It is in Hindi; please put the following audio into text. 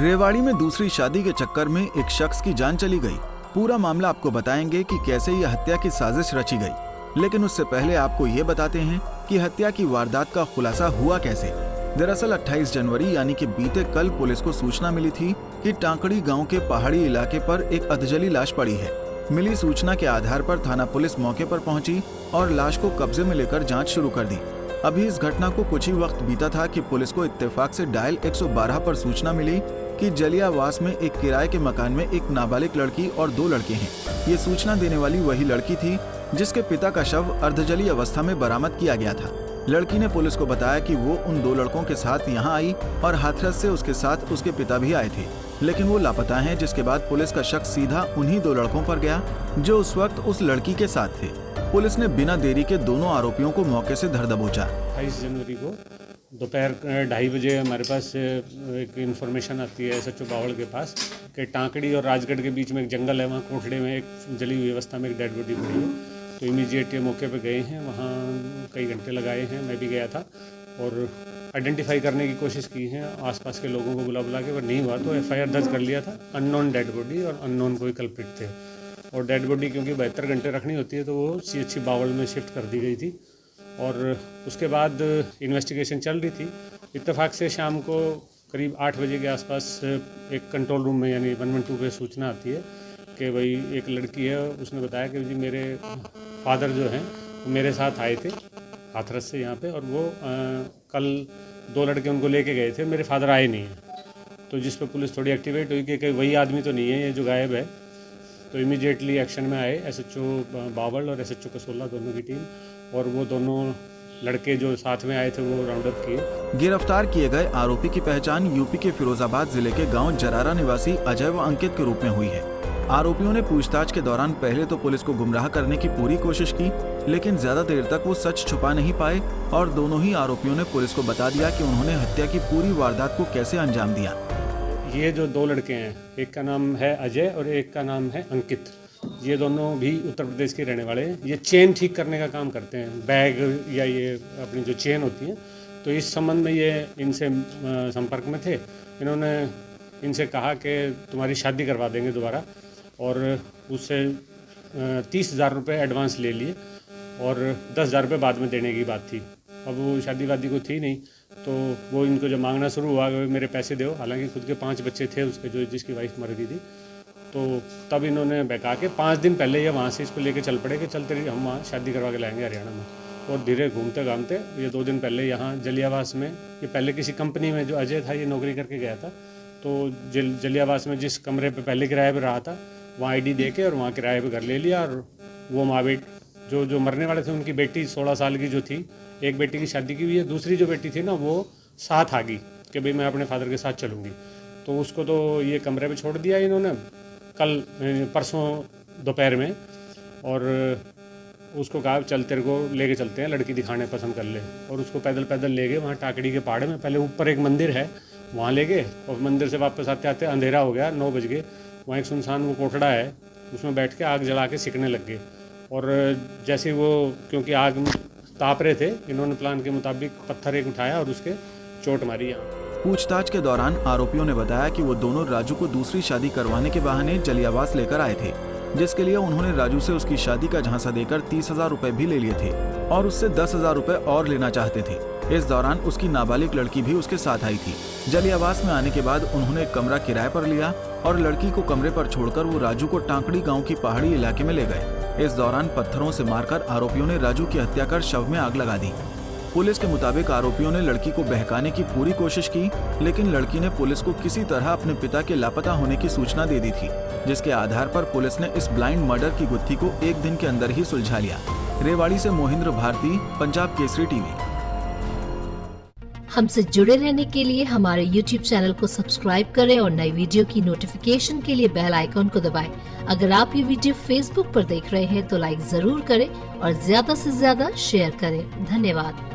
रेवाड़ी में दूसरी शादी के चक्कर में एक शख्स की जान चली गई। पूरा मामला आपको बताएंगे कि कैसे यह हत्या की साजिश रची गई, लेकिन उससे पहले आपको ये बताते हैं कि हत्या की वारदात का खुलासा हुआ कैसे। दरअसल 28 जनवरी यानी कि बीते कल पुलिस को सूचना मिली थी कि टांकड़ी गांव के पहाड़ी इलाके पर एक अधजली लाश पड़ी है। मिली सूचना के आधार पर थाना पुलिस मौके पर पहुंची और लाश को कब्जे में लेकर जांच शुरू कर दी। अभी इस घटना को कुछ ही वक्त बीता था कि पुलिस को इत्तेफाक से डायल 112 पर सूचना मिली कि जलियावास में एक किराए के मकान में एक नाबालिग लड़की और 2 लड़के हैं। ये सूचना देने वाली वही लड़की थी जिसके पिता का शव अर्धजली अवस्था में बरामद किया गया था। लड़की ने पुलिस को बताया कि वो उन 2 लड़कों के साथ यहाँ आई और हाथरस से उसके साथ उसके पिता भी आए थे, लेकिन वो लापता हैं, जिसके बाद पुलिस का शक सीधा उन्हीं 2 लड़कों पर गया जो उस वक्त उस लड़की के साथ थे। पुलिस ने बिना देरी के दोनों आरोपियों को मौके से धर दबोचा। 28 जनवरी को दोपहर 2:30 बजे हमारे पास एक इन्फॉर्मेशन आती है SHO बावल के पास कि टांकड़ी और राजगढ़ के बीच में एक जंगल है, वहाँ कोठड़े में एक जली हुई अवस्था में एक डेड बॉडी पड़ी है। तो इमीडिएट मौके पे गए हैं, वहाँ कई घंटे लगाए हैं, मैं भी गया था और आइडेंटिफाई करने की कोशिश की है। आसपास के लोगों को बुला के, पर नहीं हुआ तो FIR दर्ज कर लिया था। अननोन डेड बॉडी और अननोन कोई कल्प्रिट थे, और डेड बॉडी क्योंकि 72 घंटे रखनी होती है तो वो CHC बावल में शिफ्ट कर दी गई थी। और उसके बाद इन्वेस्टिगेशन चल रही थी। इत्तेफाक से शाम को करीब 8 बजे के आसपास एक कंट्रोल रूम में यानी 112 पे सूचना आती है कि भाई एक लड़की है, उसने बताया कि जी मेरे फादर जो हैं मेरे साथ आए थे हाथरस से यहाँ पे, और वो कल 2 लड़के उनको लेके गए थे, मेरे फादर आए नहीं हैं। तो जिस पर पुलिस थोड़ी एक्टिवेट हुई कि वही आदमी तो नहीं है ये जो गायब है। तो इमीडिएटली एक्शन में आए SHO बावल और SHO कसोला दोनों की टीम, और वो दोनों लड़के जो साथ में आए थे वो राउंड अप किए। गिरफ्तार किए गए आरोपी की पहचान यूपी के फिरोजाबाद जिले के गांव जरारा निवासी अजय व अंकित के रूप में हुई है। आरोपियों ने पूछताछ के दौरान पहले तो पुलिस को गुमराह करने की पूरी कोशिश की, लेकिन ज्यादा देर तक वो सच छुपा नहीं पाए और दोनों ही आरोपियों ने पुलिस को बता दिया कि उन्होंने हत्या की पूरी वारदात को कैसे अंजाम दिया। ये जो 2 लड़के हैं, एक का नाम है अजय और एक का नाम है अंकित, ये दोनों भी उत्तर प्रदेश के रहने वाले हैं। ये चेन ठीक करने का काम करते हैं, बैग या ये अपनी जो चेन होती है। तो इस संबंध में ये इनसे संपर्क में थे। इन्होंने इनसे कहा कि तुम्हारी शादी करवा देंगे दोबारा, और उससे 30,000 रुपये एडवांस ले लिए और 10,000 रुपये बाद में देने की बात थी। अब वो शादी वादी को थी नहीं, तो वो इनको जब मांगना शुरू हुआ कि मेरे पैसे दो, हालांकि खुद के 5 बच्चे थे उसके जो जिसकी वाइफ मर गई थी। तो तब इन्होंने बहका के 5 दिन पहले ये वहाँ से इसको लेके चल पड़े कि चल तेरी हम वहाँ शादी करवा के लाएंगे हरियाणा में। और धीरे घूमते घामते ये 2 दिन पहले यहाँ जलियावास में, ये पहले किसी कंपनी में जो अजय था ये नौकरी करके गया था, तो जलियावास में जिस कमरे पे पहले किराए पे रहा था वहाँ ID दे के और वहाँ किराए पे घर ले लिया। और वो माँ बेटी जो मरने वाले थे उनकी बेटी 16 साल की जो थी, एक बेटी की शादी की हुई है, दूसरी जो बेटी थी ना वो साथ आ गई कि भाई मैं अपने फादर के साथ चलूँगी। तो उसको तो ये कमरे पे छोड़ दिया इन्होंने कल परसों दोपहर में, और उसको कहा चल तेरे को लेके चलते हैं, लड़की दिखाने पसंद कर ले। और उसको पैदल ले गए वहाँ टाकड़ी के पहाड़ में। पहले ऊपर एक मंदिर है वहाँ ले गए, और मंदिर से वापस आते आते अंधेरा हो गया, 9 बज गए। वहाँ एक सुनसान वो कोठड़ा है, उसमें बैठ के आग जला के सिकने लग गए। और जैसे वो क्योंकि आग ताप रहे थे, इन्होंने प्लान के मुताबिक पत्थर एक उठाया और उसके चोट मारी यहाँ। पूछताछ के दौरान आरोपियों ने बताया कि वो दोनों राजू को दूसरी शादी करवाने के बहाने जलियावास लेकर आए थे, जिसके लिए उन्होंने राजू से उसकी शादी का झांसा देकर 30,000 रुपए भी ले लिए थे और उससे 10,000 रुपए और लेना चाहते थे। इस दौरान उसकी नाबालिग लड़की भी उसके साथ आई थी। जलियावास में आने के बाद उन्होंने एक कमरा किराए पर लिया और लड़की को कमरे पर छोड़कर वो राजू को टांकड़ी गाँव की पहाड़ी इलाके में ले गए। इस दौरान पत्थरों से मारकर आरोपियों ने राजू की हत्या कर शव में आग लगा दी। पुलिस के मुताबिक आरोपियों ने लड़की को बहकाने की पूरी कोशिश की, लेकिन लड़की ने पुलिस को किसी तरह अपने पिता के लापता होने की सूचना दे दी थी, जिसके आधार पर पुलिस ने इस ब्लाइंड मर्डर की गुत्थी को 1 दिन के अंदर ही सुलझा लिया। रेवाड़ी से मोहिंद्र भारती, पंजाब केसरी टीवी। हमसे जुड़े रहने के लिए हमारे YouTube चैनल को सब्सक्राइब करें और नई वीडियो की नोटिफिकेशन के लिए बेल आइकॉन को दबाएं। अगर आप ये वीडियो Facebook पर देख रहे हैं तो लाइक जरूर करें और ज्यादा से ज्यादा शेयर करें। धन्यवाद।